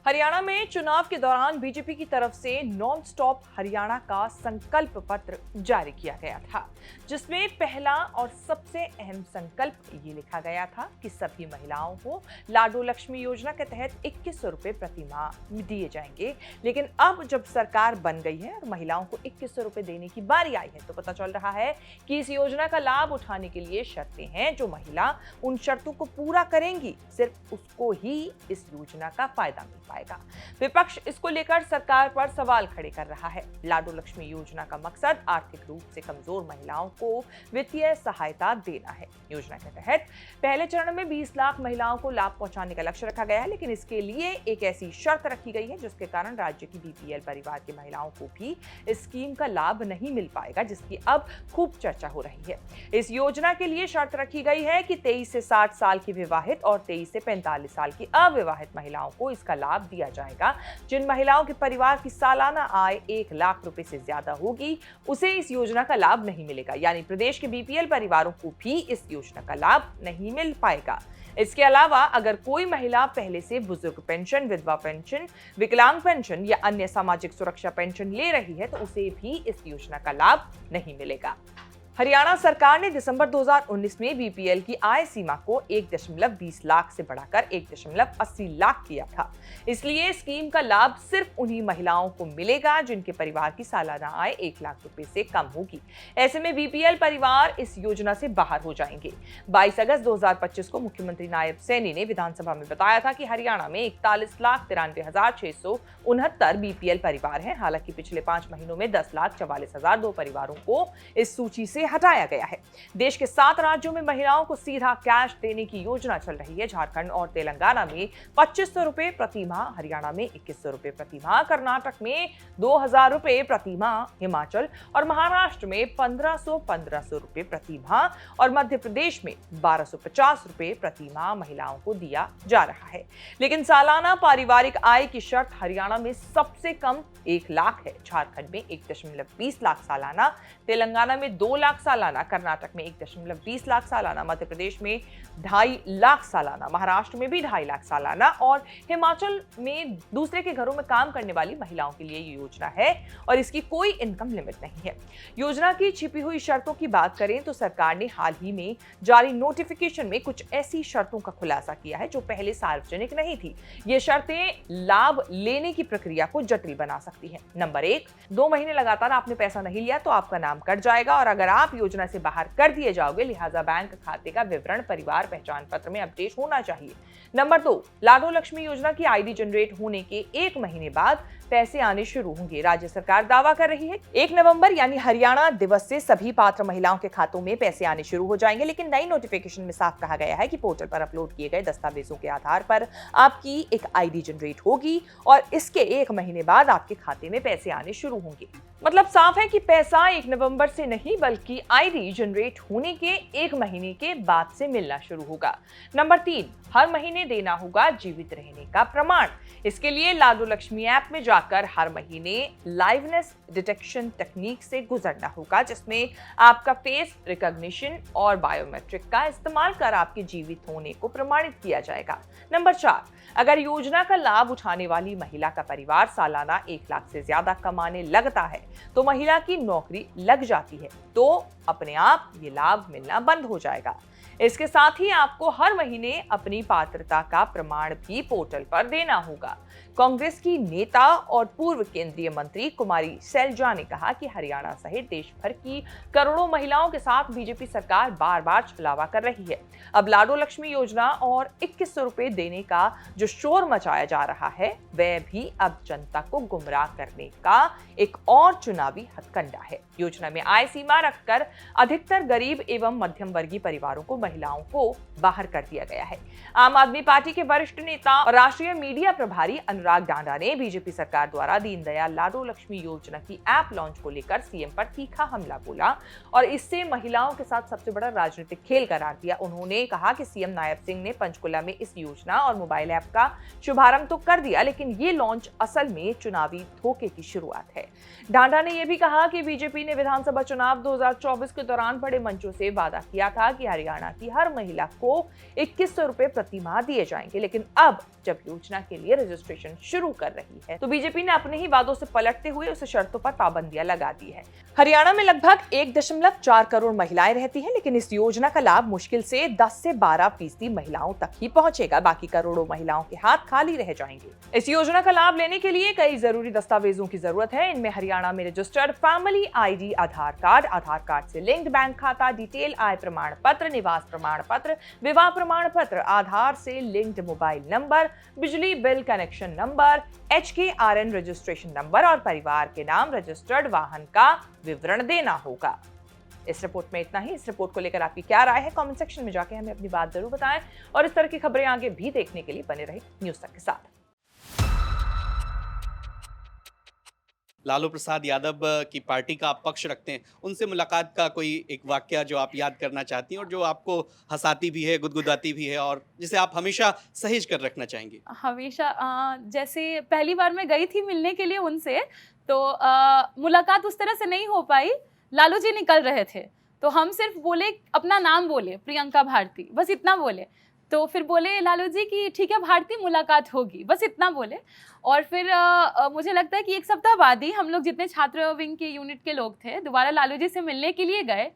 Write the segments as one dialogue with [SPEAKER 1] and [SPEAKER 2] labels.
[SPEAKER 1] हरियाणा में चुनाव के दौरान बीजेपी की तरफ से नॉन स्टॉप हरियाणा का संकल्प पत्र जारी किया गया था, जिसमें पहला और सबसे अहम संकल्प ये लिखा गया था कि सभी महिलाओं को लाडो लक्ष्मी योजना के तहत 2100 रुपए प्रति माह दिए जाएंगे। लेकिन अब जब सरकार बन गई है और महिलाओं को 2100 रुपए देने की बारी आई है, तो पता चल रहा है कि इस योजना का लाभ उठाने के लिए शर्तें हैं। जो महिला उन शर्तों को पूरा करेंगी, सिर्फ उसको ही इस योजना का फायदा मिल पाएगा। विपक्ष इसको लेकर सरकार पर सवाल खड़े कर रहा है। लाडो लक्ष्मी योजना का मकसद आर्थिक रूप से कमजोर महिलाओं को वित्तीय सहायता देना है। योजना के तहत पहले चरण में 20 लाख महिलाओं को लाभ पहुंचाने का लक्ष्य रखा गया है, लेकिन इसके लिए एक ऐसी शर्त रखी गई है जिसके कारण राज्य की बीपीएल परिवार की महिलाओं को भी इस स्कीम का लाभ नहीं मिल पाएगा, जिसकी अब खूब चर्चा हो रही है। इस योजना के लिए शर्त रखी गई है कि 23 से 60 साल की विवाहित और 23 से 45 साल की अविवाहित महिलाओं को इसका लाभ दिया जाएगा। जिन महिलाओं के परिवार की सालाना आय 1 लाख रुपए से ज्यादा होगी, उसे इस योजना का लाभ नहीं मिलेगा। यानी प्रदेश के बीपीएल परिवारों को भी इस योजना का लाभ नहीं मिल पाएगा। इसके अलावा अगर कोई महिला पहले से बुजुर्ग पेंशन, विधवा पेंशन, विकलांग पेंशन या अन्य सामाजिक सुरक्षा पेंशन ले रही है, तो उसे भी इस योजना का लाभ नहीं मिलेगा। हरियाणा सरकार ने दिसंबर 2019 में बीपीएल की आय सीमा को 1.20 लाख से बढ़ाकर 1.80 लाख किया था। इसलिए स्कीम का लाभ सिर्फ उन्हीं महिलाओं को मिलेगा जिनके परिवार की सालाना आय 1 लाख रुपए से कम होगी। ऐसे में बीपीएल परिवार इस योजना से बाहर हो जाएंगे। 22 अगस्त 2025 को मुख्यमंत्री नायब सैनी ने विधानसभा में बताया था कि हरियाणा में 41,93,669 बीपीएल परिवार हैं। हालांकि पिछले 5 महीनों में 10,44,002 परिवारों को इस सूची से हटाया गया है। देश के 7 राज्यों में महिलाओं को सीधा कैश देने की योजना चल रही है। झारखंड और तेलंगाना में 2500 रुपए प्रति माह, हरियाणा में 2100 रुपए प्रति माह, कर्नाटक में 2000 रुपए प्रति माह, हिमाचल और महाराष्ट्र में 1500 रुपए प्रति माह और मध्य प्रदेश में 1250 रुपए प्रति माह महिलाओं को दिया जा रहा है। लेकिन सालाना पारिवारिक आय की शर्त हरियाणा में सबसे कम 1 लाख है। झारखंड में 1.20 लाख सालाना, तेलंगाना में 2 लाख सालाना, कर्नाटक में 1.20 लाख सालाना, मध्य प्रदेश में 2.5 लाख सालाना, महाराष्ट्र में भी 2.5 लाख सालाना और हिमाचल में दूसरे के घरों में काम करने वाली महिलाओं के लिए ये योजना है और इसकी कोई इनकम लिमिट नहीं है। योजना की छिपी हुई शर्तों की बात करें तो सरकार ने हाल ही में जारी नोटिफिकेशन में कुछ ऐसी शर्तों का खुलासा किया है जो पहले सार्वजनिक नहीं थी। ये शर्तें लाभ लेने की प्रक्रिया को जटिल बना सकती हैं। नंबर 1, 2 महीने लगातार आपने पैसा नहीं लिया तो आपका नाम कट जाएगा और अगर आप योजना से बाहर कर दिए जाओगे, लिहाजा बैंक खाते का विवरण परिवार पहचान पत्र में अपडेट होना चाहिए। नंबर 2, लाडो लक्ष्मी योजना की आईडी जनरेट होने के 1 महीने बाद पैसे आने शुरू होंगे। राज्य सरकार दावा कर रही है 1 नवंबर यानी हरियाणा दिवस से सभी पात्र महिलाओं के खातों में पैसे आने शुरू हो जाएंगे। लेकिन नई नोटिफिकेशन में साफ कहा गया है कि पोर्टल पर अपलोड किए गए दस्तावेजों के आधार पर आपकी एक आईडी जनरेट होगी और इसके 1 महीने बाद आपके खाते में पैसे आने शुरू होंगे। मतलब साफ है कि पैसा 1 नवंबर से नहीं बल्कि आईडी जनरेट होने के 1 महीने के बाद से मिलना शुरू होगा। नंबर 3, हर महीने देना होगा जीवित रहने का प्रमाण। इसके लिए लाडो लक्ष्मी ऐप में जाकर हर महीने लाइवनेस डिटेक्शन टेक्निक से गुजरना होगा, जिसमें आपका फेस रिकॉग्निशन और बायोमेट्रिक का इस्तेमाल कर आपके जीवित होने को प्रमाणित किया जाएगा। नंबर 4, अगर योजना का लाभ उठाने वाली महिला का परिवार सालाना 1 लाख से ज्यादा कमाने लगता है तो महिला की नौकरी लग जाती है, तो अपने आप ये लाभ मिलना बंद हो जाएगा। इसके साथ ही आपको हर महीने अपनी पात्रता का प्रमाण भी पोर्टल पर देना होगा। कांग्रेस की नेता और पूर्व केंद्रीय मंत्री कुमारी सैलजा ने कहा कि हरियाणा सहित देश भर की करोड़ों महिलाओं के साथ बीजेपी सरकार बार-बार छलावा कर रही है। अब लाडो लक्ष्मी योजना और 2100 रुपए देने का जो शोर मचाया जा रहा है, वह भी अब जनता को गुमराह करने का एक और चुनावी हथकंडा है। योजना में आय सीमा रखकर अधिकतर गरीब एवं मध्यम वर्गीय परिवारों को, महिलाओं को बाहर कर दिया गया है। आम आदमी पार्टी के वरिष्ठ नेता और राष्ट्रीय मीडिया प्रभारी अनुराग डांडा ने बीजेपी सरकार द्वारा दीनदयाल लाडो लक्ष्मी योजना की ऐप लॉन्च को लेकर सीएम पर तीखा हमला बोला और इससे महिलाओं के साथ सबसे बड़ा राजनीतिक खेल करार दिया। उन्होंने कहा कि सीएम नायब सिंह ने पंचकुला में इस योजना और मोबाइल ऐप का शुभारंभ तो कर दिया, लेकिन ये लॉन्च असल में चुनावी धोखे की शुरुआत है। डांडा ने यह भी कहा कि बीजेपी ने विधानसभा चुनाव 2024 के दौरान बड़े मंचों से वादा किया था कि हरियाणा की हर महिला को 2100 रुपए प्रति माह दिए जाएंगे, लेकिन अब जब योजना के लिए रजिस्ट्रेशन शुरू कर रही है, तो बीजेपी ने अपने ही वादों से पलटते हुए उसे शर्तों पर पाबंदियां लगा दी है। हरियाणा में लगभग 1.4 करोड़ महिलाएं रहती हैं, लेकिन इस योजना का लाभ मुश्किल से 10 से 12% महिलाओं तक ही पहुंचेगा। बाकी करोड़ों महिलाओं के हाथ खाली रह जाएंगे। इस योजना का लाभ लेने के लिए कई जरूरी दस्तावेजों की जरूरत है। इनमें हरियाणा में रजिस्टर्ड फैमिली आईडी, आधार कार्ड से लिंक्ड बैंक खाता डिटेल, आय प्रमाण पत्र, निवास प्रमाण पत्र, विवाह प्रमाण पत्र, आधार से लिंक्ड मोबाइल नंबर, बिजली bill connection number, HKRN registration number और परिवार के नाम रजिस्टर्ड वाहन का विवरण देना होगा। इस रिपोर्ट में इतना ही। इस रिपोर्ट को लेकर आपकी क्या राय है, कमेंट सेक्शन में जाके हमें अपनी बात जरूर बताएं और इस तरह की खबरें आगे भी देखने के लिए बने रहे न्यूज़ तक के साथ।
[SPEAKER 2] लालू प्रसाद यादव की पार्टी का आप पक्ष रखते हैं, उनसे मुलाकात का कोई एक वाकया जो आप याद करना चाहती हैं और जो आपको हंसाती भी है, गुदगुदाती भी है और जिसे आप हमेशा सहेज कर रखना चाहेंगी?
[SPEAKER 3] हमेशा जैसे पहली बार मैं गई थी मिलने के लिए उनसे, तो मुलाकात उस तरह से नहीं हो पाई। लालू जी निकल रहे थे तो हम सिर्फ बोले, अपना नाम बोले, प्रियंका भारती, बस इतना बोले। तो फिर बोले लालू जी कि ठीक है भारती, मुलाकात होगी, बस इतना बोले। और फिर मुझे लगता है कि एक सप्ताह बाद ही हम लोग जितने छात्र विंग के यूनिट के लोग थे दोबारा लालू जी से मिलने के लिए गए।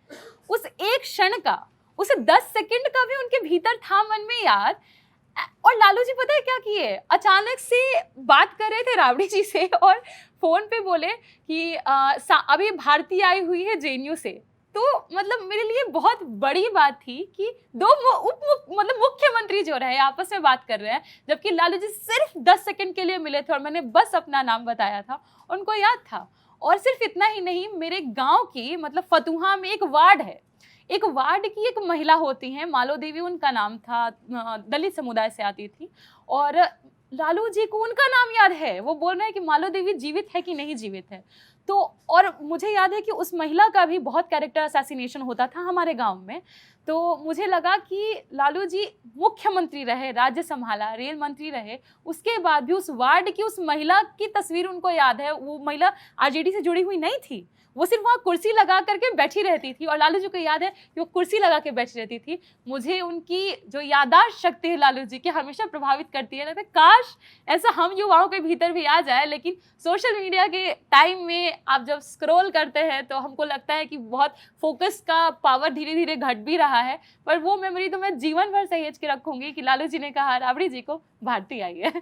[SPEAKER 3] उस एक क्षण का, उसे 10 सेकंड का भी उनके भीतर था मन में याद। और लालू जी पता है क्या किए, अचानक से बात कर रहे थे राबड़ी जी से और फोन पे बोले कि अभी भारती आई हुई है JNU से। तो मतलब मेरे लिए बहुत बड़ी बात थी कि दो मतलब मुख्यमंत्री जो रहे आपस में बात कर रहे हैं, जबकि लालू जी सिर्फ 10 सेकंड के लिए मिले थे और मैंने बस अपना नाम बताया था, उनको याद था। और सिर्फ इतना ही नहीं, मेरे गांव की मतलब फतुहा में एक वार्ड है, एक वार्ड की एक महिला होती हैं, मालो देवी उनका नाम था, दलित समुदाय से आती थी, और लालू जी को उनका नाम याद है। वो बोल रहे हैं कि मालो देवी जीवित है कि नहीं जीवित है। तो और मुझे याद है कि उस महिला का भी बहुत कैरेक्टर असैसिनेशन होता था हमारे गांव में। तो मुझे लगा कि लालू जी मुख्यमंत्री रहे, राज्य संभाला, रेल मंत्री रहे, उसके बाद भी उस वार्ड की उस महिला की तस्वीर उनको याद है। वो महिला RJD से जुड़ी हुई नहीं थी, वो सिर्फ वहाँ कुर्सी लगा करके बैठी रहती थी और लालू जी को याद है कि वो कुर्सी लगा के बैठी रहती थी। मुझे उनकी जो याददाश्त शक्ति है लालू जी की हमेशा प्रभावित करती है। लगता है काश ऐसा हम युवाओं के भीतर भी आ जाए। लेकिन सोशल मीडिया के टाइम में आप जब स्क्रॉल करते हैं तो हमको लगता है कि बहुत फोकस का पावर धीरे धीरे घट भी रहा है, पर वो मेमोरी तो मैं जीवन भर सहेज के रखूंगी कि लालू जी ने कहा राबड़ी जी को भारती आई है।